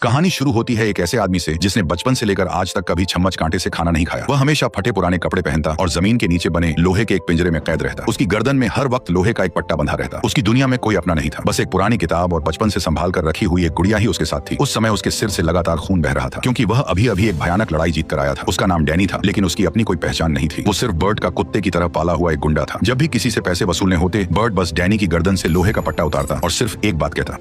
कहानी शुरू होती है एक ऐसे आदमी से जिसने बचपन से लेकर आज तक कभी चम्मच कांटे से खाना नहीं खाया। वह हमेशा फटे पुराने कपड़े पहनता और जमीन के नीचे बने लोहे के एक पिंजरे में कैद रहता। उसकी गर्दन में हर वक्त लोहे का एक पट्टा बंधा रहता। उसकी दुनिया में कोई अपना नहीं था, बस एक पुरानी किताब और बचपन से संभाल कर रखी हुई एक गुड़िया ही उसके साथ थी। उस समय उसके सिर से लगातार खून बह रहा था क्योंकि वह अभी अभी एक भयानक लड़ाई जीत कर आया था। उसका नाम डैनी था, लेकिन उसकी अपनी कोई पहचान नहीं थी। वो सिर्फ बर्ट का कुत्ते की तरह पाला हुआ एक गुंडा था। जब भी किसी से पैसे वसूलने होते, बर्ट बस डैनी की गर्दन से लोहे का पट्टा उतारता और सिर्फ एक बात कहता,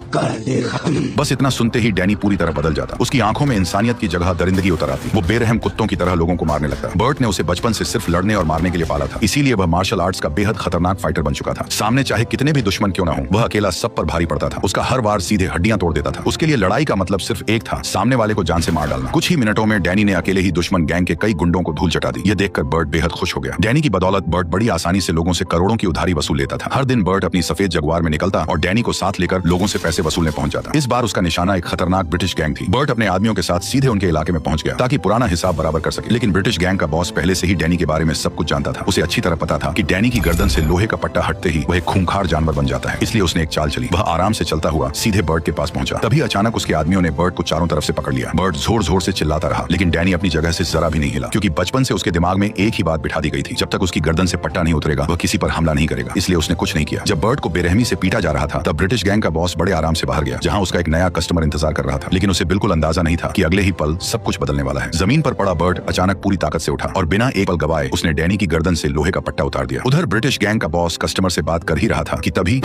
बस इतना सुनते ही डैनी पूरी तरह बदल जाता। उसकी आंखों में इंसानियत की जगह दरिंदगी उतर आती। वो बेरहम कुत्तों की तरह लोगों को मारने लगता। बर्ट ने उसे बचपन से सिर्फ लड़ने और मारने के लिए पाला था, इसीलिए वह मार्शल आर्ट्स का बेहद खतरनाक फाइटर बन चुका था। सामने चाहे कितने भी दुश्मन क्यों ना हो, वह अकेला सब पर भारी पड़ता था। उसका हर वार सीधे हड्डियां तोड़ देता था। उसके लिए लड़ाई का मतलब सिर्फ एक था, सामने वाले को जान से मार डालना। कुछ ही मिनटों में डैनी ने अकेले ही दुश्मन गैंग के कई गुंडों को धूल चटा दी। यह देखकर बर्ट बेहद खुश हो गया। डैनी की बदौलत बर्ट बड़ी आसानी से लोगों से करोड़ों की उधारी वसूल लेता था। हर दिन बर्ट अपनी सफेद जगुआर में निकलता और डैनी को साथ लेकर लोगों से पैसे वसूलने पहुंच जाता। इस बार उसका निशाना एक खतरनाक ब्रिटिश गैंग थी। बर्ट अपने आदमियों के साथ सीधे उनके इलाके में पहुंच गया ताकि पुराना हिसाब बराबर कर सके। लेकिन ब्रिटिश गैंग का बॉस पहले से ही डैनी के बारे में सब कुछ जानता था। उसे अच्छी तरह पता था कि डैनी की गर्दन से लोहे का पट्टा हटते ही वह एक खूंखार जानवर बन जाता है। इसलिए उसने एक चाल चली। वह आराम से चलता हुआ सीधे बर्ट के पास पहुंचा। तभी अचानक उसके आदमियों ने बर्ट को चारों तरफ से पकड़ लिया। बर्ट जोर जोर से चिल्लाता रहा, लेकिन डैनी अपनी जगह से जरा भी नहीं हिला, क्योंकि बचपन से उसके दिमाग में एक ही बात बिठा दी गई थी, जब तक उसकी गर्दन से पट्टा नहीं उतरेगा वह किसी पर हमला नहीं करेगा। इसलिए उसने कुछ नहीं किया। जब बर्ट को बेरहमी से पीटा जा रहा था, तब ब्रिटिश गैंग का बॉस बड़े आराम से बाहर गया, जहां उसका एक नया कस्टमर इंतजार कर रहा था। लेकिन उसे बिल्कुल अंदाजा नहीं था कि अगले ही पल सब कुछ बदलने वाला है। जमीन पर पड़ा बर्ट अचानक पूरी ताकत से उठा और बिना एक पल गवाए उसने डैनी की गर्दन से लोहे का पट्टा उतार दिया। उधर ब्रिटिश गैंग का बॉस कस्टमर से बात कर ही रहा था कि तभी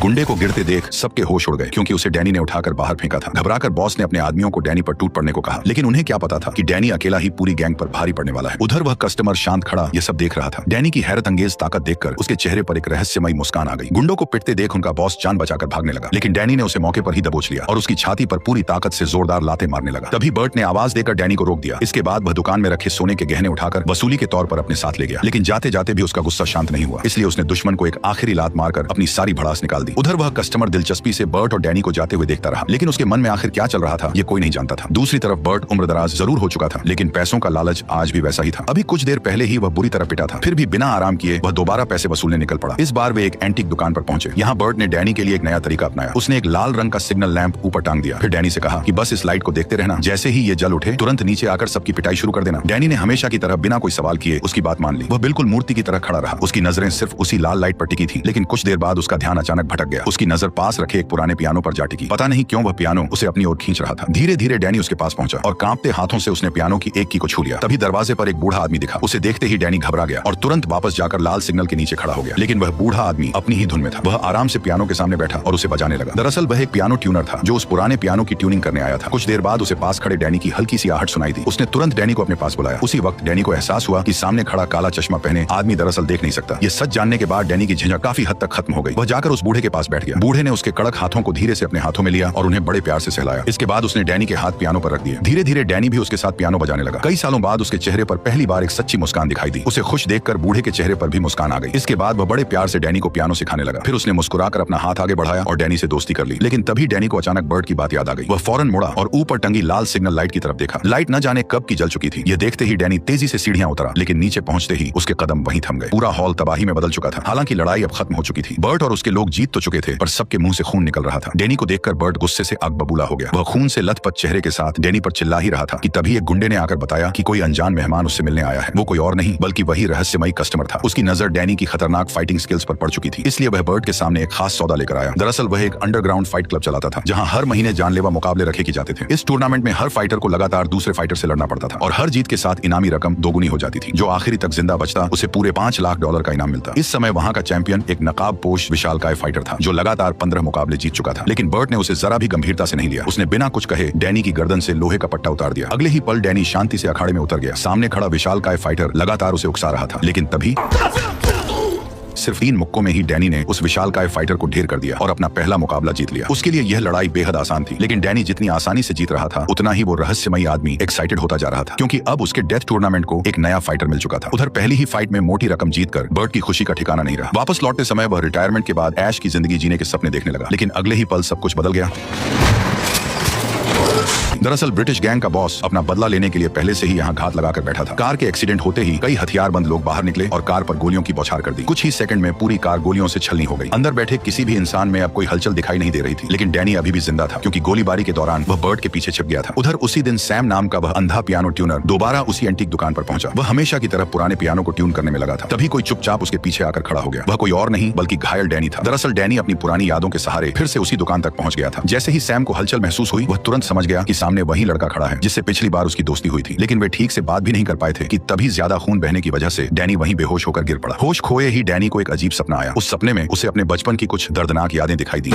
गुंडे को गिरते देख सबके होश उड़ गए, क्योंकि उसे डैनी ने उठाकर बाहर फेंका था। घबराकर बॉस ने अपने आदमियों को डैनी पर टूट पड़ने को कहा, लेकिन उन्हें क्या पता था कि डैनी अकेला ही पूरी गैंग पर भारी पड़ने वाला है। उधर वह कस्टमर शांत खड़ा यह सब देख रहा था। डैनी की हैरत अंगेज ताकत देखकर उसके चेहरे पर एक रहस्यमयी मुस्कान आ गई। गुंडों को पिटते देख उनका बॉस जान बचाकर भागने लगा, लेकिन डैनी ने उसे मौके पर ही दबोच लिया और उसकी छाती पर पूरी ताकत से जोरदार लाते मारने लगा। तभी बर्ट ने आवाज देकर डैनी को रोक दिया। इसके बाद वह दुकान में रखे सोने के गहने उठाकर वसूली के तौर पर अपने साथ ले गया। लेकिन जाते जाते भी उसका गुस्सा शांत नहीं हुआ, इसलिए उसने दुश्मन को एक आखिरी लात मारकर अपनी सारी भड़ास निकाल दी। उधर वह कस्टमर दिलचस्पी से बर्ट और डैनी को जाते हुए देखता रहा, लेकिन उसके मन में आखिर क्या चल रहा था ये कोई नहीं जानता था। दूसरी तरफ बर्ट उम्रदराज जरूर हो चुका था, लेकिन पैसों का लालच आज भी वैसा ही था। अभी कुछ देर पहले ही वह बुरी तरह पिटा था, फिर भी बिना आराम किए वह दोबारा पैसे वसूलने निकल पड़ा। इस बार वे एक एंटीक दुकान पर पहुंचे। यहाँ बर्ट ने डैनी के लिए एक नया तरीका अपनाया। उसने एक लाल रंग का सिग्नल लैंप ऊपर टांग दिया। फिर डैनी से कहा कि बस इस लाइट को देखते रहना, जैसे ही ये जल उठे तुरंत नीचे आकर सबकी पिटाई शुरू कर देना। डैनी ने हमेशा की तरह बिना कोई सवाल किए उसकी बात मान ली। वह बिल्कुल मूर्ति की तरह खड़ा रहा। उसकी नजरें सिर्फ उसी लाल लाइट पर टिकी थी। लेकिन कुछ देर बाद उसका ध्यान अचानक भटक गया। उसकी नजर पास रखे एक पुराने पियानो पर जा टिकी। पता नहीं क्यों वह पियानो उसे अपनी ओर खींच रहा था। धीरे धीरे डैनी उसके पास पहुंचा और कांपते हाथों से उसने पियानो की एक की को छू लिया। तभी दरवाजे पर एक बूढ़ा आदमी दिखा। उसे देखते ही डैनी घबरा गया और तुरंत वापस जाकर लाल सिग्नल के नीचे खड़ा हो गया। लेकिन वह बूढ़ा आदमी अपनी ही धुन में था। वह आराम से पियानो के सामने बैठा और उसे बजाने लगा। दरअसल वह एक पियानो ट्यूनर था जो उस पुराने पियानो की ट्यूनिंग करने आया था। कुछ देर बाद उसे पास खड़े डैनी की हल्की सी आहट सुनाई दी। उसने तुरंत डैनी को अपने पास बुलाया। उसी वक्त डैनी को एहसास हुआ कि सामने खड़ा काला चश्मा पहने आदमी दरअसल देख नहीं सकता। ये सच जानने के बाद डैनी की झिझक काफी हद तक खत्म हो गई। वह जाकर उस बूढ़े के पास बैठ गया। बूढ़े ने उसके कड़क हाथों को धीरे से अपने हाथों में लिया और उन्हें बड़े प्यार से सहलाया। इसके बाद उसने डैनी के हाथ पियानो पर रख दिए। धीरे धीरे डैनी भी उसके साथ पियानो बजाने लगा। कई सालों बाद उसके चेहरे पर पहली बार एक सच्ची मुस्कान दिखाई दी। उसे खुश देखकर बूढ़े के चेहरे पर भी मुस्कान आ गई। इसके बाद वह बड़े प्यार से डैनी को पियानो सिखाने लगा। फिर उसने मुस्कुराकर अपना हाथ आगे बढ़ाया और डैनी से दोस्ती कर ली। लेकिन तभी डैनी को अचानक बर्ट की बात याद आ गई। वह फौरन मुड़ा और ऊपर टंगी लाल सिग्नल लाइट की तरफ देखा। लाइट न जाने कब की जल चुकी थी। यह देखते ही डैनी तेजी से सीढ़ियां उतरा, लेकिन नीचे पहुंचते ही उसके कदम वहीं थम गए। पूरा हॉल तबाही में बदल चुका था। हालांकि लड़ाई अब खत्म हो चुकी थी। बर्ट और उसके लोग जीत तो चुके थे, पर सबके मुंह से खून निकल रहा था। डैनी को देखकर बर्ट गुस्से से आग बबूला हो गया। वह खून से लथपथ चेहरे के साथ डैनी पर चिल्ला ही रहा था कि तभी एक गुंडे ने आकर बताया कि कोई अनजान मेहमान उससे मिलने आया है। वो कोई और नहीं बल्कि वही रहस्यमयी कस्टमर था। उसकी नजर डैनी की खतरनाक फाइटिंग स्किल्स पर पड़ चुकी थी, इसलिए वह बर्ट के सामने एक खास सौदा लेकर आया। दरअसल वह एक अंडरग्राउंड फाइट क्लब चलाता था, जहां हर महीने जानलेवा मुकाबले रखे की जाते थे। इस टूर्नामेंट में हर फाइटर को लगातार दूसरे फाइटर से लड़ना पड़ता था और हर जीत के साथ इनामी रकम दोगुनी हो जाती थी। जो आखिरी तक जिंदा बचता उसे पूरे $5 लाख का इनाम मिलता। इस समय वहां का चैंपियन एक नकाबपोश विशालकाय फाइटर था जो लगातार 15 मुकाबले जीत चुका था। लेकिन बर्ट ने उसे जरा भी गंभीरता से नहीं लिया। उसने बिना कुछ कहे डैनी की गर्दन से लोहे का पट्टा उतार दिया। अगले ही पल डैनी शांति से अखाड़े में उतर गया। सामने खड़ा विशालकाय फाइटर लगातार उसे उकसा रहा था, लेकिन तभी सिर्फ 3 मुक्कों में ही डैनी ने उस विशालकाय फाइटर को ढेर कर दिया और अपना पहला मुकाबला जीत लिया। उसके लिए यह लड़ाई बेहद आसान थी, लेकिन डैनी जितनी आसानी से जीत रहा था उतना ही वो रहस्यमयी आदमी एक्साइटेड होता जा रहा था, क्योंकि अब उसके डेथ टूर्नामेंट को एक नया फाइटर मिल चुका था। उधर पहली ही फाइट में मोटी रकम जीतकर बर्ट की खुशी का ठिकाना नहीं रहा। वापस लौटते समय वह रिटायरमेंट के बाद ऐश की जिंदगी जीने के सपने देखने लगा, लेकिन अगले ही पल सब कुछ बदल गया। दरअसल ब्रिटिश गैंग का बॉस अपना बदला लेने के लिए पहले से ही यहाँ घात लगाकर बैठा था। कार के एक्सीडेंट होते ही कई हथियारबंद लोग बाहर निकले और कार पर गोलियों की बौछार कर दी। कुछ ही सेकंड में पूरी कार गोलियों से छलनी हो गई। अंदर बैठे किसी भी इंसान में अब कोई हलचल दिखाई नहीं दे रही थी, लेकिन डैनी अभी भी जिंदा था क्योंकि गोलीबारी के दौरान वह बर्ट के पीछे छिप गया था। उधर उसी दिन सैम नाम का वह अंधा पियानो ट्यूनर दोबारा उसी एंटीक दुकान पर पहुंचा। वह हमेशा की तरह पुराने पियानो को ट्यून करने में लगा था। तभी कोई चुपचाप उसके पीछे आकर खड़ा हो गया। वह कोई और नहीं बल्कि घायल डैनी था। दरअसल डैनी अपनी पुरानी यादों के सहारे फिर से उसी दुकान तक पहुंच गया था। जैसे ही सैम को हलचल महसूस हुई, वह तुरंत समझ गया कि सामने वही लड़का खड़ा है जिससे पिछली बार उसकी दोस्ती हुई थी। लेकिन वे ठीक से बात भी नहीं कर पाए थे कि तभी ज्यादा खून बहने की वजह से डैनी वहीं बेहोश होकर गिर पड़ा। होश खोए ही डैनी को एक अजीब सपना आया। उस सपने में उसे अपने बचपन की कुछ दर्दनाक यादें दिखाई दी।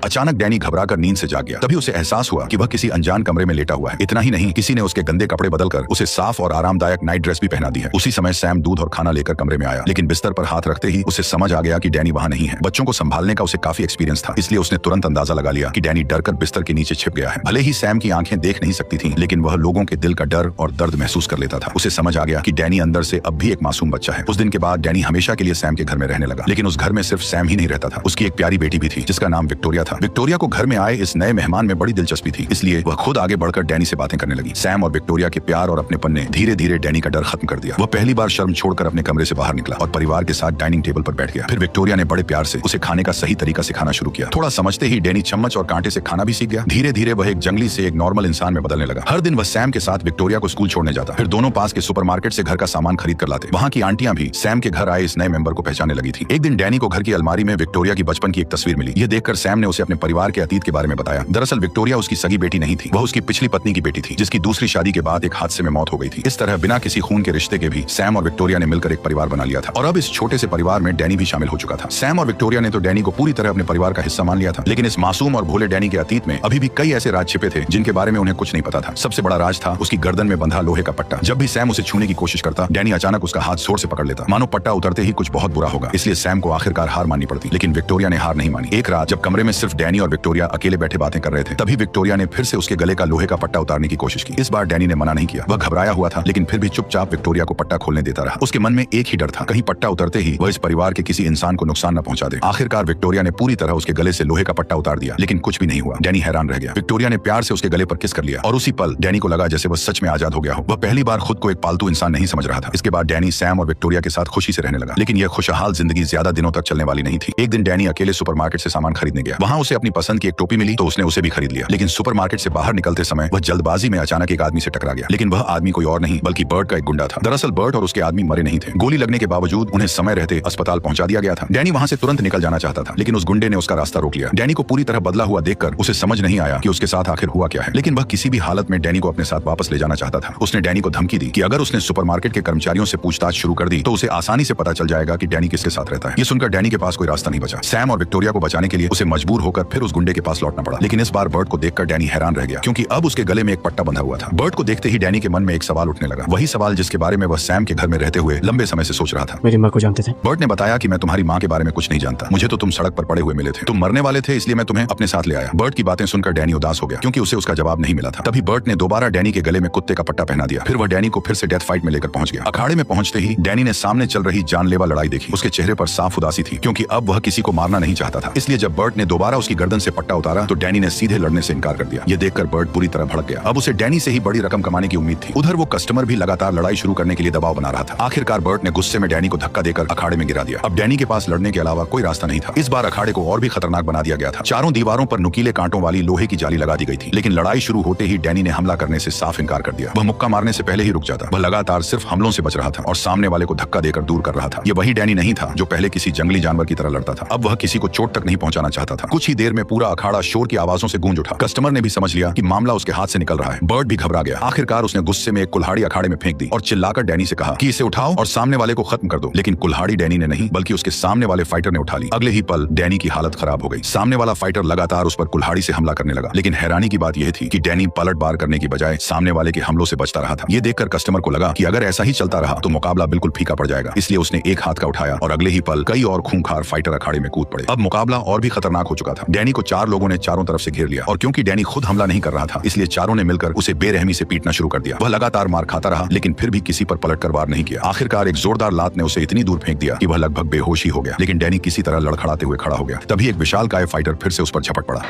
अचानक डैनी घबराकर नींद से जाग गया। तभी उसे एहसास हुआ कि वह किसी अनजान कमरे में लेटा हुआ है। इतना ही नहीं, किसी ने उसके गंदे कपड़े बदलकर उसे साफ और आरामदायक नाइट ड्रेस भी पहना दी है। उसी समय सैम दूध और खाना लेकर कमरे में आया, लेकिन बिस्तर पर हाथ रखते ही उसे समझ आ गया कि डैनी वहां नहीं है। बच्चों को संभालने का उसे काफी एक्सपीरियंस था, इसलिए उसने तुरंत अंदाजा लगा लिया कि डैनी डरकर बिस्तर के नीचे छिप गया है। भले ही सैम की आंखें देख नहीं सकती थीं, लेकिन वह लोगों के दिल का डर और दर्द महसूस कर लेता था। उसे समझ आ गया कि डैनी अंदर से अब भी एक मासूम बच्चा है। उस दिन के बाद डैनी हमेशा के लिए सैम के घर में रहने लगा। लेकिन उस घर में सिर्फ सैम ही नहीं रहता था, उसकी एक प्यारी बेटी भी थी जिसका नाम विक्टोरिया था। विक्टोरिया को घर में आए इस नए मेहमान में बड़ी दिलचस्पी थी, इसलिए वह खुद आगे बढ़कर डैनी से बातें करने लगी। सैम और विक्टोरिया के प्यार और अपनेपन ने धीरे धीरे डैनी का डर खत्म कर दिया। वह पहली बार शर्म छोड़कर अपने कमरे से बाहर निकला और परिवार के साथ डाइनिंग टेबल पर बैठ गया। फिर विक्टोरिया ने बड़े प्यार से उसे खाने का सही तरीका सिखाना शुरू किया। थोड़ा समझते ही डैनी चम्मच और कांटे से खाना भी सीख गया। धीरे धीरे वह एक जंगली से एक नॉर्मल इंसान में बदलने लगा। हर दिन वह सैम के साथ विक्टोरिया को स्कूल छोड़ने जाता। फिर दोनों पास के सुपरमार्केट से घर का सामान खरीद कर लाते। वहाँ की आंटियां भी सैम के घर आए इस नए मेंबर को पहचानने लगी थी। एक दिन डैनी को घर की अलमारी में विक्टोरिया की बचपन की एक तस्वीर मिली। ये देखकर सैम ने उसे अपने परिवार के अतीत के बारे में बताया। दरअसल विक्टोरिया उसकी सगी बेटी नहीं थी, वह उसकी पिछली पत्नी की बेटी थी जिसकी दूसरी शादी के बाद एक हादसे में मौत हो गई थी। इस तरह बिना किसी खून के रिश्ते के भी सैम और विक्टोरिया ने मिलकर एक परिवार बना लिया था और अब इस छोटे से परिवार में डैनी भी शामिल हो चुका था। सैम और विक्टोरिया ने तो डैनी को पूरी तरह अपने परिवार का हिस्सा मान लिया था, लेकिन इस मासूम और भोले डैनी के अतीत में अभी भी कई ऐसे राज छिपे थे जिनके बारे में उन्हें कुछ नहीं पता था। सबसे बड़ा राज था उसकी गर्दन में बंधा लोहे का पट्टा। जब भी सैम उसे छूने की कोशिश करता, डैनी अचानक उसका हाथ जोर से पकड़ लेता, मानो पट्टा उतरते ही कुछ बहुत बुरा होगा। इसलिए सैम को आखिरकार हार माननी पड़ती, लेकिन विक्टोरिया ने हार नहीं मानी। एक रात जब कमरे में सिर्फ डैनी और विक्टोरिया अकेले बैठे बातें कर रहे थे, तभी विक्टोरिया ने फिर से उसके गले का लोहे का पट्टा उतारने की कोशिश की। इस बार डैनी ने मना नहीं किया। वह घबराया हुआ था, लेकिन फिर भी चुपचाप विक्टोरिया को पट्टा खोलने देता रहा। उसके मन में एक ही डर था, कहीं पट्टा उतरते ही वह इस परिवार के किसी इंसान को नुकसान न पहुंचा दे। आखिरकार विक्टोरिया ने पूरी तरह उसके गले से लोहे का पट्टा उतार दिया, लेकिन कुछ भी नहीं हुआ। डैनी हैरान रह गया। विक्टोरिया ने प्यार से उसके गले पर किस कर लिया और उसी पल डैनी को लगा जैसे वह सच में आजाद हो गया हो। वह पहली बार खुद को एक पालतू इंसान नहीं समझ रहा था। इसके बाद डैनी सैम और विक्टोरिया के साथ खुशी से रहने लगा, लेकिन यह खुशहाल जिंदगी ज्यादा दिनों तक चलने वाली नहीं थी। एक दिन डैनी अकेले सुपरमार्केट से सामान खरीदने गया। वहां उसे अपनी पसंद की एक टोपी मिली तो उसने उसे भी खरीद लिया, लेकिन सुपरमार्केट से बाहर निकलते समय वह जल्दबाजी में अचानक एक आदमी से टकरा गया। लेकिन वह आदमी कोई और नहीं बल्कि बर्ट का एक गुंडा था। दरअसल बर्ट और उसके आदमी मरे नहीं थे। गोली लगने के बावजूद उन्हें समय रहते अस्पताल पहुंचा दिया गया था। डैनी वहां से तुरंत निकल जाना चाहता था, लेकिन उस गुंडे ने उसका रास्ता रोक लिया। डैनी को पूरी तरह बदला हुआ देखकर उसे समझ नहीं आया कि उसके साथ आखिर हुआ क्या है, लेकिन वह किसी भी हालत में डैनी को अपने साथ वापस ले जाना चाहता था। उसने डैनी को धमकी दी कि अगर उसने सुपरमार्केट के कर्मचारियों से पूछताछ शुरू कर दी तो उसे आसानी से पता चल जाएगा कि डैनी किसके साथ रहता है। ये सुनकर डैनी के पास कोई रास्ता नहीं बचा। सैम और विक्टोरिया को बचाने के लिए उसे मजबूर होकर फिर उस गुंडे के पास लौटना पड़ा, लेकिन इस बार बर्ट को देखकर डैनी हैरान रह गया, क्योंकि अब उसके गले में एक पट्टा बंधा हुआ था। बर्ट को देखते ही डैनी के मन में एक सवाल उठने लगा, वही सवाल जिसके बारे में वह सैम के घर में रहते हुए लंबे समय से सोच रहा था। मेरी माँ को जानते थे? बर्ट ने बताया कि मैं तुम्हारी माँ के बारे में कुछ नहीं जानता, मुझे तो तुम सड़क पर पड़े हुए मिले थे, तुम मरने वाले थे, इसलिए मैं तुम्हें अपने साथ ले आया। बर्ट की बातें सुनकर डैनी उदास हो गया, क्योंकि उसे उसका जवाब नहीं मिला था। तभी बर्ट ने दोबारा डैनी के गले में कुत्ते का पट्टा पहना दिया। फिर वह डैनी को फिर से डेथ फाइट में लेकर पहुंच गया। अखाड़े में पहुंचते ही डैनी ने सामने चल रही जानलेवा लड़ाई देखी। उसके चेहरे पर साफ उदासी थी, क्योंकि अब वह किसी को मारना नहीं चाहता था। इसलिए जब बर्ट ने दोबारा उसकी गर्दन से पट्टा उतारा तो डैनी ने सीधे लड़ने से इनकार कर दिया। ये देखकर बर्ट बुरी तरह भड़क गया। अब उसे डैनी से ही बड़ी रकम कमाने की उम्मीद थी। उधर वो कस्टमर भी लगातार लड़ाई शुरू करने के लिए दबाव बना रहा था। आखिरकार बर्ट ने गुस्से में डैनी को धक्का देकर अखाड़े में गिरा दिया। अब डैनी के पास लड़ने के अलावा कोई रास्ता नहीं था। इस बार अखाड़े को और भी खतरनाक बना दिया गया था। चारों दीवारों पर नुकीले कांटों वाली लोहे की जाली लगा दी गई थी, लेकिन लड़ाई शुरू होते ही डैनी ने हमला करने से साफ इनकार कर दिया। वह मुक्का मारने से पहले ही रुक जाता। वह लगातार सिर्फ हमलों से बच रहा था और सामने वाले को धक्का देकर दूर कर रहा था। ये वही डैनी नहीं था जो पहले किसी जंगली जानवर की तरह लड़ता था। अब वह किसी को चोट तक नहीं पहुंचाना चाहता था। कुछ ही देर में पूरा अखाड़ा शोर की आवाजों से गूंज उठा। कस्टमर ने भी समझ लिया कि मामला उसके हाथ से निकल रहा है। बर्ट भी घबरा गया। आखिरकार उसने गुस्से में एक कुल्हाड़ी अखाड़े में फेंक दी और चिल्लाकर डैनी से कहा कि इसे उठाओ और सामने वाले को खत्म कर दो। लेकिन कुल्हाड़ी डैनी ने नहीं बल्कि उसके सामने वाले फाइटर ने उठा ली। अगले ही पल डैनी की हालत खराब हो गई। सामने वाला फाइटर लगातार उस पर कुल्हाड़ी से हमला करने लगा, लेकिन हैरानी की बात यह थी कि डैनी पलट बार करने की बजाय सामने वाले के हमलों से बचता रहा था। ये देखकर कस्टमर को लगा कि अगर ऐसा ही चलता रहा तो मुकाबला बिल्कुल फीका पड़ जाएगा। इसलिए उसने एक हाथ का उठाया और अगले ही पल कई और खूंखार फाइटर अखाड़े में कूद पड़े। अब मुकाबला और भी खतरनाक हो चुका था। डैनी को चार लोगों ने चारों तरफ से घेर लिया और क्योंकि डैनी खुद हमला नहीं कर रहा था, इसलिए चारों ने मिलकर उसे बेरहमी से पीटना शुरू कर दिया। वह लगातार मार खाता रहा, लेकिन फिर भी किसी पर पलटकर वार नहीं किया। आखिरकार एक जोरदार लात ने उसे इतनी दूर फेंक दिया कि वह लगभग बेहोश ही हो गया। लेकिन डैनी किसी तरह लड़खड़ाते हुए खड़ा हो गया। तभी एक विशालकाय फाइटर फिर से उस पर झपट पड़ा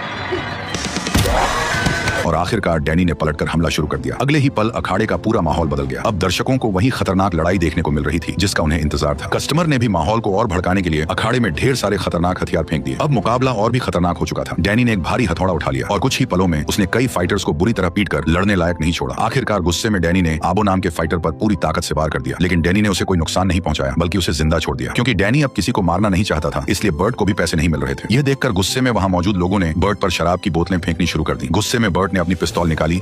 और आखिरकार डैनी ने पलटकर हमला शुरू कर दिया। अगले ही पल अखाड़े का पूरा माहौल बदल गया। अब दर्शकों को वही खतरनाक लड़ाई देखने को मिल रही थी जिसका उन्हें इंतजार था। कस्टमर ने भी माहौल को और भड़काने के लिए अखाड़े में ढेर सारे खतरनाक हथियार फेंक दिए। अब मुकाबला और भी खतरनाक हो चुका था। डैनी ने एक भारी हथौड़ा उठा लिया और कुछ ही पलों में उसने कई फाइटर्स को बुरी तरह पीटकर लड़ने लायक नहीं छोड़ा। आखिरकार गुस्से में डैनी ने आबो नाम के फाइटर पर पूरी ताकत से वार कर दिया, लेकिन डैनी ने उसे कोई नुकसान नहीं पहुंचाया बल्कि उसे जिंदा छोड़ दिया। क्योंकि डैनी अब किसी को मारना नहीं चाहता था, इसलिए बर्ट को भी पैसे नहीं मिल रहे थे। यह देखकर गुस्से में वहां मौजूद लोगों ने बर्ट पर शराब की बोतलें फेंकनी शुरू कर दी। गुस्से में बर्ट ने अपनी पिस्तौल निकाली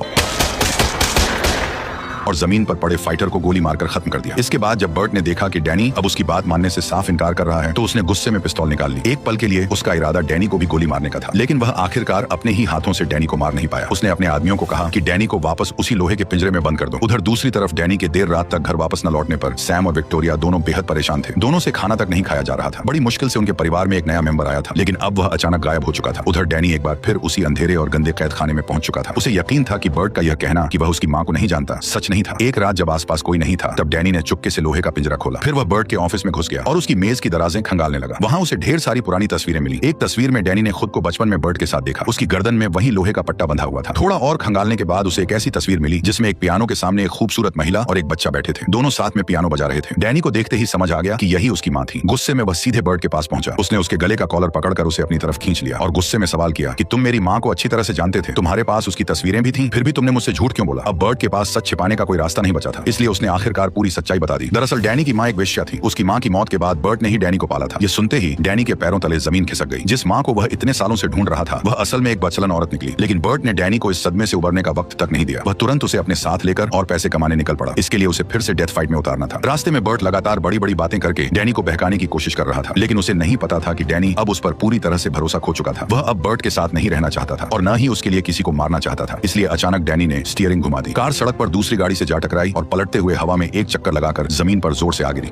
और जमीन पर पड़े फाइटर को गोली मारकर खत्म कर दिया। इसके बाद जब बर्ट ने देखा कि डैनी अब उसकी बात मानने से साफ इनकार कर रहा है, तो उसने गुस्से में पिस्तौल निकाल ली। एक पल के लिए उसका इरादा डैनी को भी गोली मारने का था, लेकिन वह आखिरकार अपने ही हाथों से डैनी को मार नहीं पाया। उसने अपने आदमियों को कहा कि डैनी को वापस उसी लोहे के पिंजरे में बंद कर दो। उधर दूसरी तरफ डैनी के देर रात तक घर वापस न लौटने पर सैम और विक्टोरिया दोनों बेहद परेशान थे। दोनों से खाना तक नहीं खाया जा रहा था। बड़ी मुश्किल से उनके परिवार में एक नया मेंबर आया था, लेकिन अब वह अचानक गायब हो चुका था। उधर डैनी एक बार फिर उसी अंधेरे और गंदे कैद खाने में पहुंच चुका था। उसे यकीन था कि बर्ट का यह कहना कि वह उसकी मां को नहीं जानता सच नहीं था। एक रात जब आसपास कोई नहीं था, तब डैनी ने चुपके से लोहे का पिंजरा खोला। फिर वह बर्ट के ऑफिस में घुस गया और उसकी मेज की दराजें खंगालने लगा। वहां उसे ढेर सारी पुरानी तस्वीरें मिली। एक तस्वीर में डैनी ने खुद को बचपन में बर्ट के साथ देखा। उसकी गर्दन में वही लोहे का पट्टा बंधा हुआ था। थोड़ा और खंगालने के बाद उसे एक ऐसी तस्वीर मिली जिसमें एक पियानो के सामने एक खूबसूरत महिला और एक बच्चा बैठे थे। दोनों साथ में पियानो बजा रहे थे। डैनी को देखते ही समझ आ गया कि यही उसकी मां थी। गुस्से में वह सीधे बर्ट के पास पहुंचा। उसने उसके गले का कॉलर पकड़कर उसे अपनी तरफ खींच लिया और गुस्से में सवाल किया कि तुम मेरी मां को अच्छी तरह से जानते थे, तुम्हारे पास उसकी तस्वीरें भी थी, फिर भी तुमने मुझसे झूठ क्यों बोला? अब बर्ट के पास सच छिपाने का कोई रास्ता नहीं बचा था, इसलिए उसने आखिरकार पूरी सच्चाई बता दी। दरअसल डैनी की मां एक वेश्या थी। उसकी मां की मौत के बाद बर्ट ने ही डैनी को पाला था। ये सुनते ही डैनी के पैरों तले जमीन खिसक गई। जिस मां को वह इतने सालों से ढूंढ रहा था, वह असल में एक बचलन औरत निकली। लेकिन बर्ट ने डैनी को इस सदमे से उबरने का वक्त तक नहीं दिया। वह तुरंत उसे अपने साथ लेकर और पैसे कमाने निकल पड़ा। इसके लिए उसे फिर से डेथ फाइट में उतारना था। रास्ते में बर्ट लगातार बड़ी बड़ी बातें करके डैनी को बहकाने की कोशिश कर रहा था, लेकिन उसे नहीं पता था कि डैनी अब उस पर पूरी तरह से भरोसा खो चुका था। वह अब बर्ट के साथ नहीं रहना चाहता था और न ही उसके लिए किसी को मारना चाहता था। इसलिए अचानक डैनी ने स्टीयरिंग घुमा दी। कार सड़क पर दूसरी गाड़ी से जा टकराई और पलटते हुए हवा में एक चक्कर लगाकर जमीन पर जोर से आ गिरी।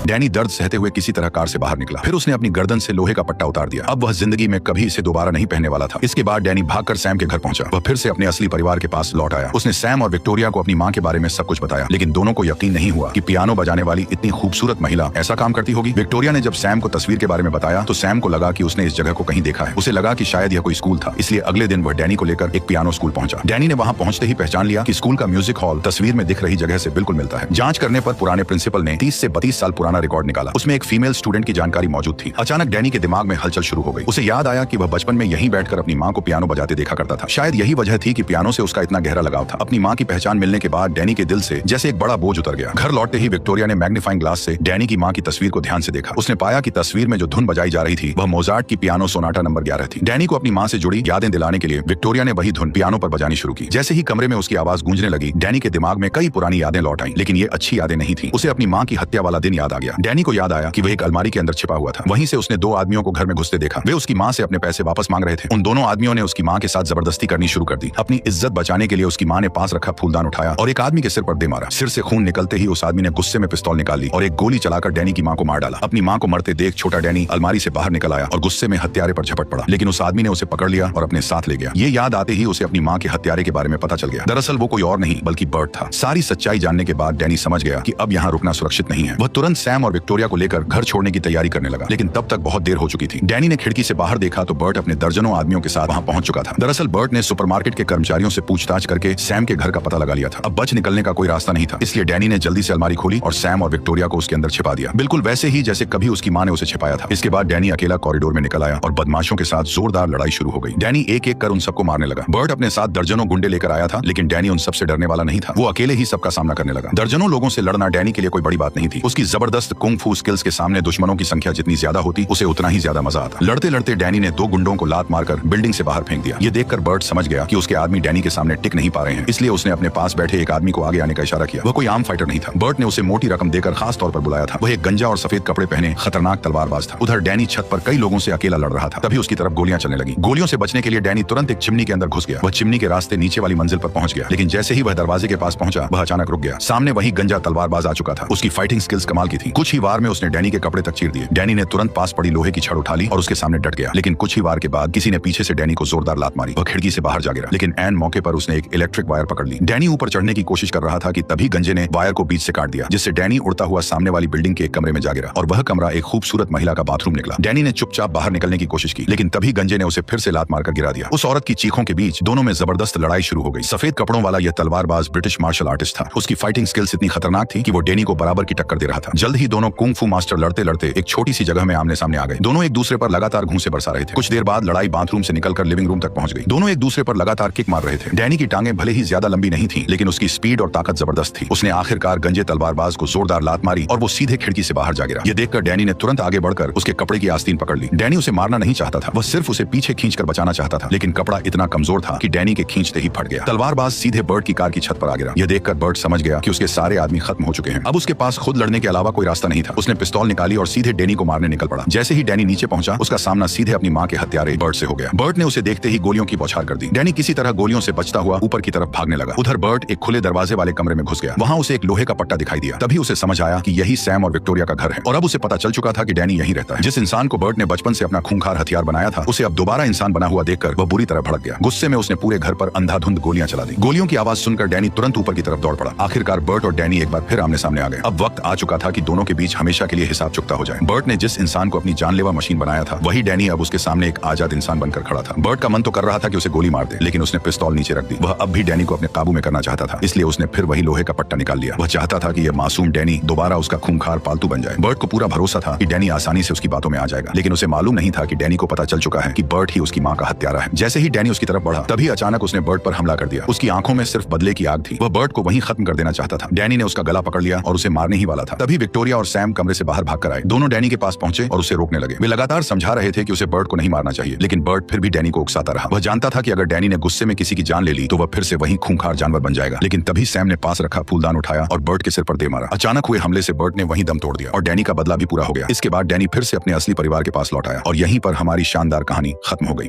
डैनी दर्द सहते हुए किसी तरह कार से बाहर निकला। फिर उसने अपनी गर्दन से लोहे का पट्टा उतार दिया। अब वह जिंदगी में कभी इसे दोबारा नहीं पहनने वाला था। इसके बाद डैनी भागकर सैम के घर पहुंचा। वह फिर से अपने असली परिवार के पास लौट आया। उसने सैम और विक्टोरिया को अपनी मां के बारे में सब कुछ बताया, लेकिन दोनों को यकीन नहीं हुआ कि पियानो बजाने वाली इतनी खूबसूरत महिला ऐसा काम करती होगी। विक्टोरिया ने जब सैम को तस्वीर के बारे में बताया तो सैम को लगा कि उसने इस जगह को कहीं देखा है। उसे लगा कि शायद यह कोई स्कूल था, इसलिए अगले दिन वह डैनी को लेकर एक पियानो स्कूल पहुंचा। डैनी ने वहां पहुंचते ही पहचान लिया कि स्कूल का म्यूजिक हॉल तस्वीर में दिख रही जगह से बिल्कुल मिलता है। जांच करने पर पुराने प्रिंसिपल ने 30 से 32 साल पुराना रिकॉर्ड निकाला। उसमें एक फीमेल स्टूडेंट की जानकारी मौजूद थी। अचानक डैनी के दिमाग में हलचल शुरू हो गई। उसे याद आया कि वह बचपन में यहीं बैठकर अपनी मां को पियानो बजाते देखा करता था। शायद यही वजह थी कि पियानो से उसका इतना गहरा लगाव था। अपनी मां की पहचान मिलने के बाद डैनी के दिल से जैसे एक बड़ा बोझ उतर गया। घर लौटते ही विक्टोरिया ने मैग्नीफाइंग ग्लास से डैनी की मां की तस्वीर को ध्यान से देखा। उसने पाया कि तस्वीर में जो धुन बजाई जा रही थी वह मोजार्ट की पियानो सोनाटा नंबर 11 थी। डैनी को अपनी मां से जुड़ी यादें दिलाने के लिए विक्टोरिया ने वही धुन पियानो पर बजानी शुरू की। जैसे ही कमरे में उसकी आवाज गूंजने लगी, डैनी के दिमाग में कई पुरानी यादें लौट आईं, लेकिन ये अच्छी यादें नहीं थी। उसे अपनी मां की हत्या वाला दिन याद आ गया। डैनी को याद आया कि वह एक अलमारी के अंदर छिपा हुआ था। वहीं से उसने 2 आदमियों को घर में घुसते देखा। वे उसकी मां से अपने पैसे वापस मांग रहे थे। उन दोनों आदमियों ने उसकी मां के साथ जबरदस्ती करनी शुरू कर दी। अपनी इज्जत बचाने के लिए उसकी मां ने पास रखा फूलदान उठाया और एक आदमी के सिर पर दे मारा। सिर से खून निकलते ही उस आदमी ने गुस्से में पिस्तौल निकाल ली और एक गोली चलाकर डैनी की मां को मार डाला। अपनी मां को मरते देख छोटा डैनी अलमारी से बाहर निकल आया और गुस्से में हत्यारे पर झपट पड़ा, लेकिन उस आदमी ने उसे पकड़ लिया और अपने साथ ले गया। ये याद आते ही उसे अपनी मां के हत्यारे के बारे में पता चल गया। दरअसल वो कोई और नहीं बल्कि बर्ट था। सारी सच्चाई जानने के बाद डैनी समझ गया कि अब यहाँ रुकना सुरक्षित नहीं है। वह तुरंत सैम और विक्टोरिया को लेकर घर छोड़ने की तैयारी करने लगा, लेकिन तब तक बहुत देर हो चुकी थी। डैनी ने खिड़की से बाहर देखा तो बर्ट अपने दर्जनों आदमियों के साथ वहां पहुंच चुका था। दरअसल बर्ट ने सुपरमार्केट के कर्मचारियों से पूछताछ करके सैम के घर का पता लगा लिया था। अब बच निकलने का कोई रास्ता नहीं था, इसलिए डैनी ने जल्दी से अलमारी खोली और सैम और विक्टोरिया को उसके अंदर छिपा दिया, बिल्कुल वैसे ही जैसे कभी उसकी मां ने उसे छिपाया था। इसके बाद डैनी अकेला कॉरिडोर में निकल आया और बदमाशों के साथ जोरदार लड़ाई शुरू हो गई। डैनी एक एक कर उन सबको मारने लगा। बर्ट अपने साथ दर्जनों गुंडे लेकर आया था, लेकिन डैनी उन सबसे डरने वाला नहीं था। वो अकेले ही सबका सामना करने लगा। दर्जनों लोगों से लड़ना डैनी के लिए कोई बड़ी बात नहीं थी। उसकी जबरदस्त कुंग फू स्किल्स के सामने दुश्मनों की संख्या जितनी ज्यादा होती, उसे उतना ही ज्यादा मजा आता। लड़ते लड़ते डैनी ने 2 गुंडों को लात मारकर बिल्डिंग से बाहर फेंक दिया। ये देखकर बर्ट समझ गया कि उसके आदमी डैनी के सामने टिक नहीं पा रहे हैं, इसलिए उसने अपने पास बैठे एक आदमी को आगे आने का इशारा किया। वह कोई आम फाइटर नहीं था। बर्ट ने उसे मोटी रकम देकर खास तौर पर बुलाया था। वह एक गंजा और सफेद कपड़े पहने खतरनाक तलवारबाज था। उधर डैनी छत पर कई लोगों से अकेला लड़ रहा था। तभी उसकी तरफ गोलियां चलने लगी। गोलियों से बचने के लिए डैनी तुरंत एक चिमनी के अंदर घुस गया। वह चिमनी के रास्ते नीचे वाली मंजिल पर पहुंच गया, लेकिन जैसे ही वह दरवाजे के पास पहुंचा, वह अचानक रुक गया। सामने वही गंजा तलवारबाज आ चुका था। उसकी फाइटिंग स्किल्स कमाल की थी। कुछ ही वार में उसने डैनी के कपड़े तक चीर दिए। डैनी ने तुरंत पास पड़ी लोहे की छड़ उठा ली और उसके सामने डट गया, लेकिन कुछ ही वार के बाद किसी ने पीछे से डैनी को जोरदार लात मारी। वह खिड़की से बाहर जा गिरा, लेकिन ऐन मौके पर उसने एक इलेक्ट्रिक वायर पकड़ ली। डैनी ऊपर चढ़ने की कोशिश कर रहा था कि तभी गंजे ने वायर को बीच से काट दिया, जिससे डैनी उड़ता हुआ सामने वाली बिल्डिंग के एक कमरे में जा गिरा और वह कमरा एक खूबसूरत महिला का बाथरूम निकला। डैनी ने चुपचाप बाहर निकलने की कोशिश की, लेकिन तभी गंजे ने उसे फिर से लात मारकर गिरा दिया। उस औरत की चीखों के बीच दोनों में जबरदस्त लड़ाई शुरू हो गई। सफेद कपड़ों वाला यह तलवारबाज ब्रिटिश मार्शल आर्टिस्ट था। उसकी फाइटिंग स्किल्स इतनी खतरनाक थी कि वो डैनी को बराबर की टक्कर दे रहा था। जल्द ही दोनों कुंग फू मास्टर लड़ते लड़ते एक छोटी सी जगह में आमने सामने आ गए। दोनों एक दूसरे पर लगातार घूंसे बरसा रहे थे। कुछ देर बाद लड़ाई बाथरूम से निकलकर लिविंग रूम तक पहुंच गई। दोनों एक दूसरे पर लगातार किक मार रहे थे। डैनी की टांगें भले ही ज्यादा लंबी नहीं थी, लेकिन उसकी स्पीड और ताकत जबरदस्त थी। उसने आखिरकार गंजे तलवारबाज को जोरदार लात मारी और वो सीधे खिड़की से बाहर जा गिरा। ये देखकर डैनी ने तुरंत आगे बढ़कर उसके कपड़े की आस्तीन पकड़ ली। डैनी उसे मारना नहीं चाहता था, वह सिर्फ उसे पीछे खींचकर बचाना चाहता था, लेकिन कपड़ा इतना कमजोर था कि डैनी के खींचते ही फट गया। तलवारबाज सीधे बर्ट की कार की छत पर आ गिरा। यह देखकर बर्ट समझ गया कि उसके सारे आदमी खत्म हो चुके हैं। अब उसके पास खुद लड़ने के अलावा कोई रास्ता नहीं था। उसने पिस्तौल निकाली और सीधे डैनी को मारने निकल पड़ा। जैसे ही डैनी नीचे पहुंचा, उसका सामना सीधे अपनी मां के हत्यारे बर्ट से हो गया। बर्ट ने उसे देखते ही गोलियों की बौछार कर दी। डैनी किसी तरह गोलियों से बचता हुआ ऊपर की तरफ भागने लगा। उधर बर्ट एक खुले दरवाजे वाले कमरे में घुस गया। वहां उसे एक लोहे का पट्टा दिखाई दिया। तभी उसे समझ आया कि यही सैम और विक्टोरिया का घर है, और अब उसे पता चल चुका था कि डैनी यहीं रहता है। जिस इंसान को बर्ट ने बचपन से अपना खूंखार हथियार बनाया था, उसे अब दोबारा इंसान बना हुआ देखकर वह बुरी तरह भड़क गया। गुस्से में उसने पूरे घर पर अंधाधुंध गोलियां चला दी। गोलियों की आवाज सुनकर डैनी तुरंत ऊपर की तरफ दौड़ पड़ा। आखिरकार बर्ट और डैनी एक बार फिर आमने सामने आ गए। अब वक्त आ चुका था कि दोनों के बीच हमेशा के लिए हिसाब चुकता हो जाए। बर्ट ने जिस इंसान को अपनी जानलेवा मशीन बनाया था, वही डैनी अब उसके सामने एक आजाद इंसान बनकर खड़ा था। बर्ट का मन तो कर रहा था कि उसे गोली मार दे, लेकिन उसने पिस्तौल नीचे रख दी। वह अब भी डैनी को अपने काबू में करना चाहता था, इसलिए उसने फिर वही लोहे का पट्टा निकाल लिया। वह चाहता था कि यह मासूम डैनी दोबारा उसका खूंखार पालतू बन जाए। बर्ट को पूरा भरोसा था कि डैनी आसानी से उसकी बातों में आ जाएगा, लेकिन उसे मालूम नहीं था कि डैनी को पता चल चुका है कि बर्ट ही उसकी मां का हत्यारा है। जैसे ही डैनी उसकी तरफ बढ़ा, तभी अचानक उसने बर्ट पर हमला कर दिया। उसकी आंखों में सिर्फ बदले की आग थी। वह बर्ट को वहीं खत्म कर देना चाहता था। डैनी ने उसका गला पकड़ लिया और उसे मारने ही वाला था। तभी विक्टोरिया और सैम कमरे से बाहर भागकर आए। दोनों डैनी के पास पहुंचे और उसे रोकने लगे। वे लगातार समझा रहे थे कि उसे बर्ट को नहीं मारना चाहिए, लेकिन बर्ट फिर भी डैनी को उकसाता रहा। वह जानता था कि अगर डैनी ने गुस्से में किसी की जान ले ली तो वह फिर से वही खूंखार जानवर बन जाएगा। लेकिन तभी सैम ने पास रखा फूलदान उठाया और बर्ट के सिर पर दे मारा। अचानक हुए हमले से बर्ट ने वहीं दम तोड़ दिया और डैनी का बदला भी पूरा हो गया। इसके बाद डैनी फिर से अपने असली परिवार के पास लौट आया और यहीं पर हमारी शानदार कहानी खत्म हो गई।